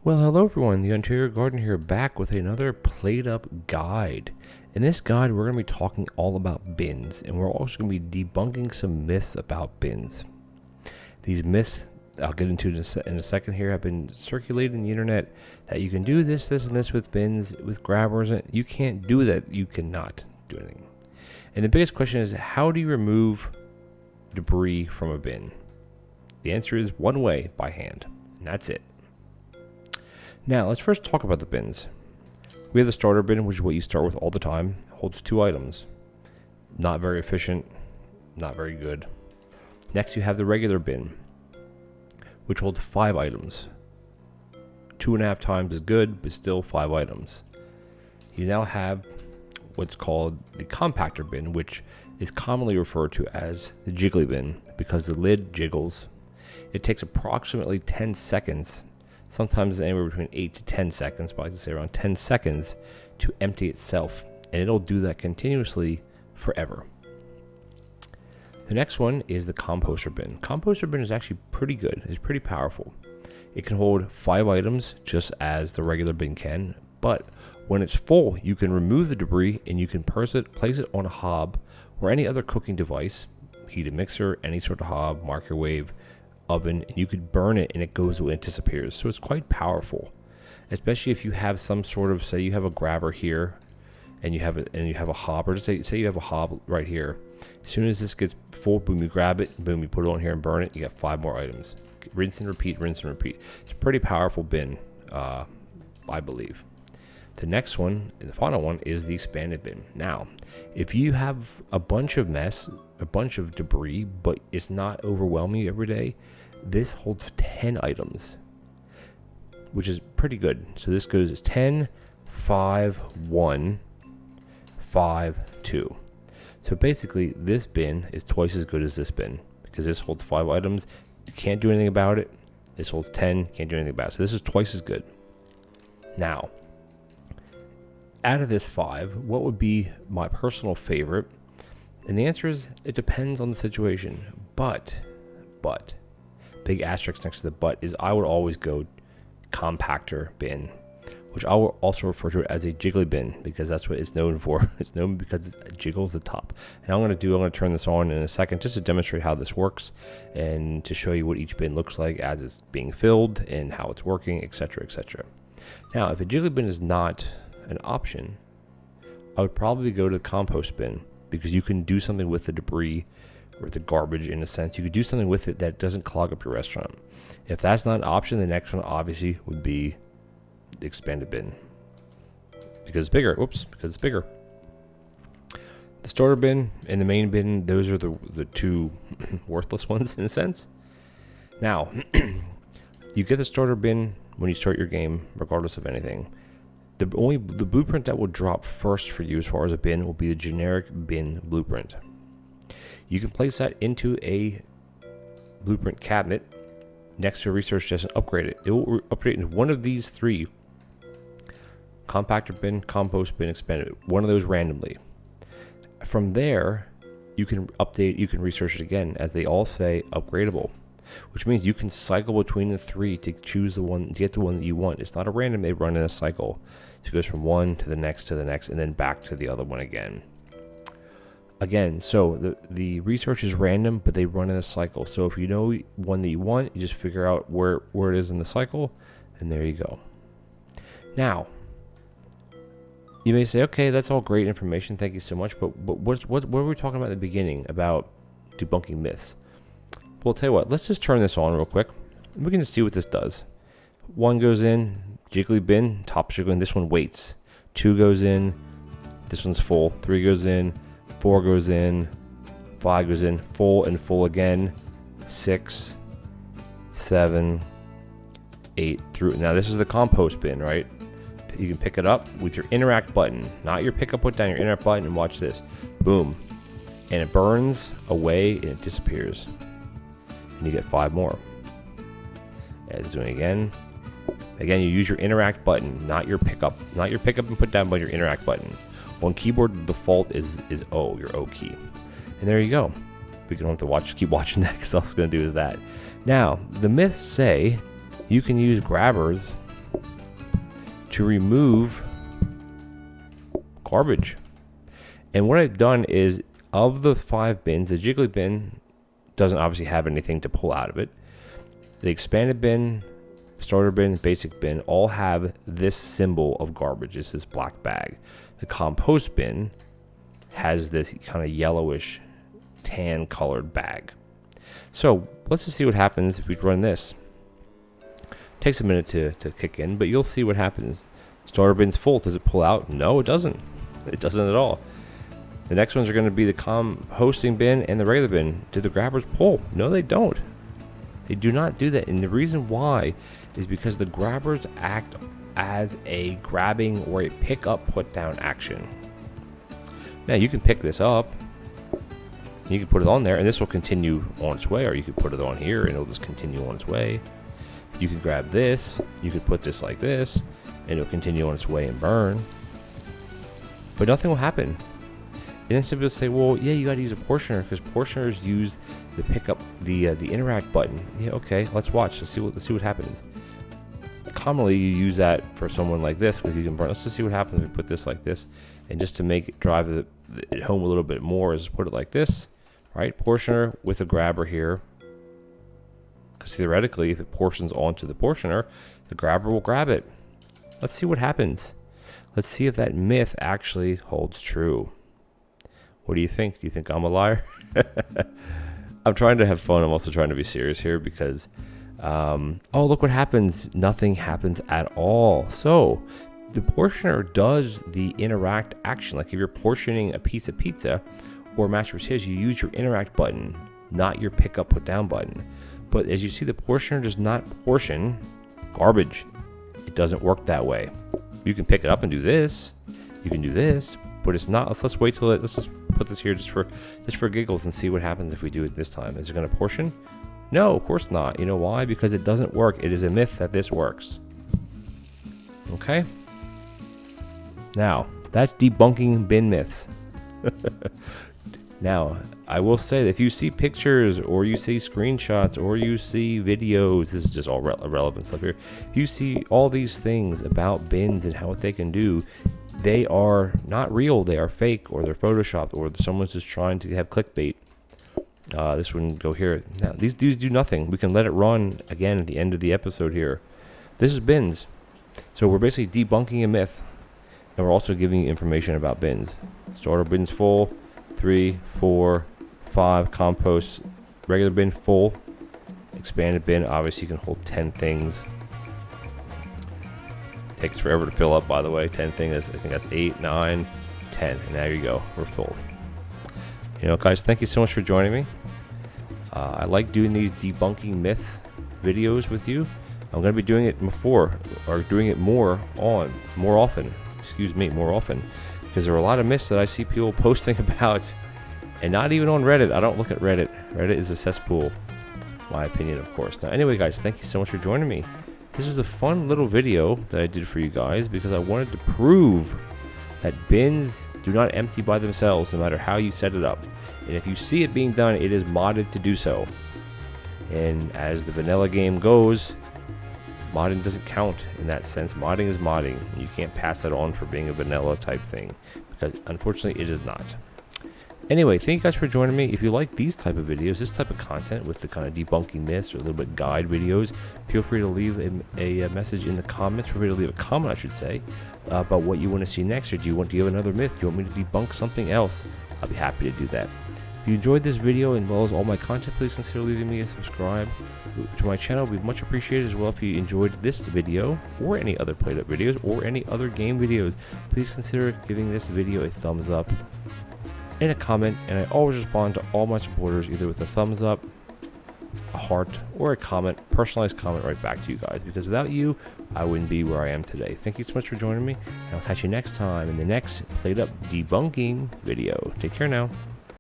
Well, hello everyone, the Ontario Gardener here, back with another PlateUp guide. In this guide, we're going to be talking all about bins, and we're also going to be debunking some myths about bins. These myths, I'll get into in a second here, have been circulated in the internet that you can do this, and this with bins, with grabbers. And you can't do that. You cannot do anything. And the biggest question is, how do you remove debris from a bin? The answer is one way, by hand, and that's it. Now, let's first talk about the bins. We have the starter bin, which is what you start with all the time. Holds 2 items. Not very efficient, not very good. Next, you have the regular bin, which holds 5 items. 2.5 times is good, but still 5 items. You now have what's called the compactor bin, which is commonly referred to as the jiggly bin because the lid jiggles. It takes approximately 10 seconds, sometimes anywhere between 8 to 10 seconds, but I like to say around 10 seconds, to empty itself. And it'll do that continuously forever. The next one is the composter bin. Composter bin is actually pretty good. It's pretty powerful. It can hold 5 items just as the regular bin can, but when it's full, you can remove the debris and you can place it on a hob or any other cooking device, heated mixer, any sort of hob, microwave, oven, and you could burn it and it goes away and disappears. So it's quite powerful, especially if you have some sort of, say you have a grabber here and you have a hob, or just say you have a hob right here. As soon as this gets full, boom, you grab it, boom, you put it on here and burn it, you got 5 more items. Rinse and repeat, rinse and repeat. It's a pretty powerful bin, I believe. The next one, and the final one, is the expanded bin. Now, if you have a bunch of mess, a bunch of debris, but it's not overwhelming you every day, this holds 10 items, which is pretty good. So this goes as 10, 5, 1, 5, 2. So basically, this bin is twice as good as this bin because this holds 5 items. You can't do anything about it. This holds 10, can't do anything about it. So this is twice as good. Now, out of this 5, what would be my personal favorite? And the answer is, it depends on the situation. But, big asterisk next to the but is I would always go compactor bin, which I will also refer to as a jiggly bin because that's what it's known for. It's known because it jiggles the top. And I'm going to turn this on in a second just to demonstrate how this works and to show you what each bin looks like as it's being filled and how it's working, etc., etc. Now, if a jiggly bin is not an option, I would probably go to the compost bin because you can do something with the debris or the garbage in a sense. You could do something with it that doesn't clog up your restaurant. If that's not an option, the next one obviously would be the expanded bin because it's bigger. Because it's bigger. The starter bin and the main bin, those are the 2 worthless ones in a sense. Now, you get the starter bin when you start your game, regardless of anything. The blueprint that will drop first for you as far as a bin will be the generic bin blueprint. You can place that into a blueprint cabinet next to a research desk and upgrade it. It will upgrade into one of these 3: compactor bin, compost bin, expanded, one of those randomly. From there, you can update, you can research it again, as they all say upgradable, which means you can cycle between the 3 to choose the one, to get the one that you want. It's not a random, they run in a cycle. So it goes from one to the next, and then back to the other one again. So the research is random, but they run in a cycle. So if you know one that you want, you just figure out where it is in the cycle, and there you go. Now, you may say, okay, that's all great information, thank you so much, but what were we talking about at the beginning about debunking myths? Well, I'll tell you what, let's just turn this on real quick. We can just see what this does. 1 goes in, jiggly bin, top jiggling, this one waits. 2 goes in, this one's full. 3 goes in, 4 goes in, 5 goes in, full and full again. 6, 7, 8 through. Now this is the compost bin, right? You can pick it up with your interact button, not your pick up, put down, your interact button, and watch this. Boom. And it burns away and it disappears. And you get 5 more. And it's doing it again. Again, you use your interact button, not your pickup and put down, but your interact button. On keyboard, the default is O, your O key. And there you go. We don't have to keep watching that because all it's going to do is that. Now, the myths say you can use grabbers to remove garbage. And what I've done is, of the 5 bins, the jiggly bin doesn't obviously have anything to pull out of it. The expanded bin, starter bin, basic bin all have this symbol of garbage. It's this black bag. The compost bin has this kind of yellowish tan colored bag. So let's just see what happens if we run this. Takes a minute to kick in, but you'll see what happens. Starter bin's full. Does it pull out? No, it doesn't. It doesn't at all. The next ones are going to be the composting bin and the regular bin. Do the grabbers pull? No, they don't. They do not do that. And the reason why is because the grabbers act as a grabbing or a pick up, put down action. Now you can pick this up. You can put it on there and this will continue on its way, or you could put it on here and it'll just continue on its way. You could grab this. You could put this like this and it'll continue on its way and burn. But nothing will happen. And then some people say, well, yeah, you got to use a portioner because portioners use the pickup, the interact button. Yeah, okay, let's watch. Let's see what happens. Commonly, you use that for someone like this because you can burn. Let's just see what happens if we put this like this, and just to make it drive it home a little bit more, is put it like this, right? Portioner with a grabber here, because theoretically, if it portions onto the portioner, the grabber will grab it. Let's see what happens. Let's see if that myth actually holds true. What do you think? Do you think I'm a liar? I'm trying to have fun. I'm also trying to be serious here because, oh, look what happens. Nothing happens at all. So the portioner does the interact action. Like if you're portioning a piece of pizza or mashed potatoes, you use your interact button, not your pick up, put down button. But as you see, the portioner does not portion garbage. It doesn't work that way. You can pick it up and do this. You can do this, but it's not. Let's wait till let's just put this here just for giggles and see what happens if we do it this time. Is it going to portion? No, of course not. You know why? Because it doesn't work. It is a myth that this works. Okay. Now that's debunking bin myths. Now, I will say that if you see pictures or you see screenshots or you see videos, this is just all irrelevant stuff here. If you see all these things about bins and what they can do, they are not real. They are fake, or they're photoshopped, or someone's just trying to have clickbait. This wouldn't go here. Now, these dudes do nothing. We can let it run again at the end of the episode here. This is bins. So we're basically debunking a myth, and we're also giving you information about bins. Starter bin's full. 3, 4, 5 compost. Regular bin full. Expanded bin, obviously you can hold 10 things. Takes forever to fill up, by the way. 10 things, I think that's 8, 9, 10. And there you go, we're full. You know, guys, thank you so much for joining me. I like doing these debunking myths videos with you. I'm going to be doing it more often. Because there are a lot of myths that I see people posting about, and not even on Reddit. I don't look at Reddit. Reddit is a cesspool, my opinion, of course. Now, anyway, guys, thank you so much for joining me. This was a fun little video that I did for you guys because I wanted to prove that bins do not empty by themselves no matter how you set it up. And if you see it being done, it is modded to do so. And as the vanilla game goes, modding doesn't count in that sense. Modding is modding. You can't pass it on for being a vanilla type thing because unfortunately it is not. Anyway, thank you guys for joining me. If you like these type of videos, this type of content with the kind of debunking myths or a little bit guide videos, feel free to leave a message in the comments. Feel free to leave a comment, I should say, about what you want to see next. Or do you have another myth? Do you want me to debunk something else? I'll be happy to do that. If you enjoyed this video as well as all my content, please consider leaving me a subscribe to my channel. It would be much appreciated as well if you enjoyed this video or any other PlateUp videos or any other game videos. Please consider giving this video a thumbs up and a comment, and I always respond to all my supporters either with a thumbs up, a heart, or a comment, personalized comment right back to you guys, because without you I wouldn't be where I am today. Thank you so much for joining me, and I'll catch you next time in the next PlateUp debunking video. Take care now.